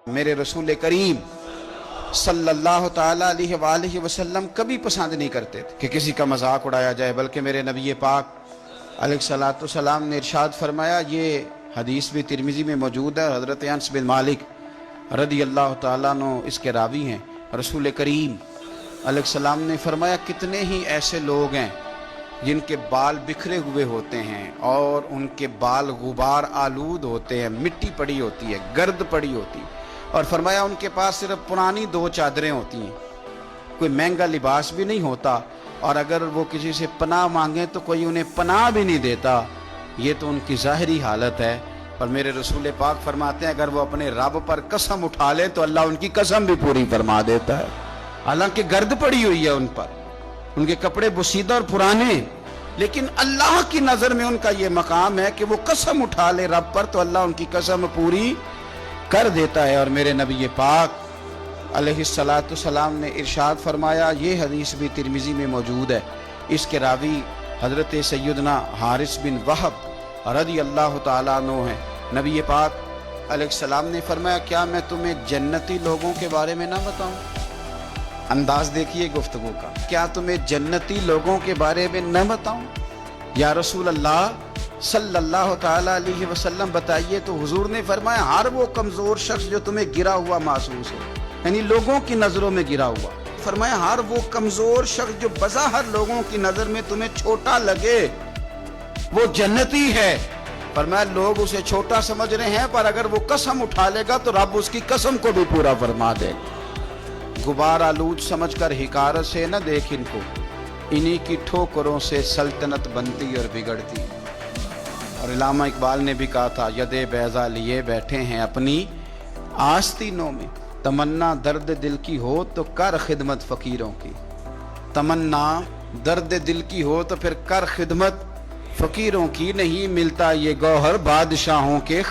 मेरे रसूल करीम सल्लल्लाहु ताला अलैहि वसल्लम कभी पसंद नहीं करते थे कि किसी का मजाक उड़ाया जाए, बल्कि मेरे नबी पाक अलैहिस्सलातु सलाम ने इरशाद फरमाया, ये हदीस भी तिरमिजी में मौजूद है, हज़रत अनस बिन मालिक रदी अल्लाह ताला अन्हु इसके रावी हैं। रसूल करीम अलैहिस्सलाम ने फरमाया, कितने ही ऐसे लोग हैं जिनके बाल बिखरे हुए होते हैं और उनके बाल गुबार आलूद होते हैं, मिट्टी पड़ी होती है, गर्द पड़ी होती है, और फरमाया उनके पास सिर्फ पुरानी 2 चादरें होती हैं, कोई महंगा लिबास भी नहीं होता, और अगर वो किसी से पनाह मांगे तो कोई उन्हें पनाह भी नहीं देता। ये तो उनकी ज़ाहिरी हालत है। और मेरे रसूल पाक फरमाते हैं, अगर वो अपने रब पर कसम उठा ले तो अल्लाह उनकी कसम भी पूरी फरमा देता है। हालांकि गर्द पड़ी हुई है उन पर, उनके कपड़े बुसीदा और पुराने, लेकिन अल्लाह की नज़र में उनका ये मकाम है कि वो कसम उठा ले रब पर तो अल्लाह उनकी कसम पूरी कर देता है। और मेरे नबी पाक अलैहिस्सलातु सलाम ने इरशाद फरमाया, ये हदीस भी तिरमिजी में मौजूद है, इसके रावी हज़रत सैयदना हारिस बिन वहब रदी अल्लाह ताला अन्हु हैं। नबी पाक अलैहिस्सलाम ने फरमाया, क्या मैं तुम्हें जन्नती लोगों के बारे में ना बताऊं? अंदाज देखिए गुफ्तगू का, क्या तुम्हें जन्नती लोगों के बारे में न बताऊं? या रसूल अल्लाह सल्लल्लाहु ताला अलैहि वसल्लम बताइए। तो हुजूर ने फरमाया, हर वो कमजोर शख्स जो तुम्हें गिरा हुआ महसूस हो, यानी लोगों की नजरों में गिरा हुआ। फरमाया, हर वो कमजोर शख्स जो बज़ाहिर लोगों की नजर में तुम्हें छोटा लगे, वो जन्नती है। फरमाया, लोग उसे छोटा समझ रहे हैं, पर अगर वो कसम उठा लेगा तो रब उसकी कसम को भी पूरा फरमा देगा। गुबार आलूद समझकर हिकारत से न देख इनको, इन्हीं की ठोकरों से सल्तनत बनती और बिगड़ती। और इल्लामा इकबाल ने भी कहा था, यदे बैज़ा लिए बैठे हैं अपनी आस्तीनों में, तमन्ना दर्द दिल की हो तो कर खिदमत फ़कीरों की। तमन्ना दर्द दिल की हो तो फिर कर खिदमत फ़कीरों की, नहीं मिलता ये गौहर बादशाहों के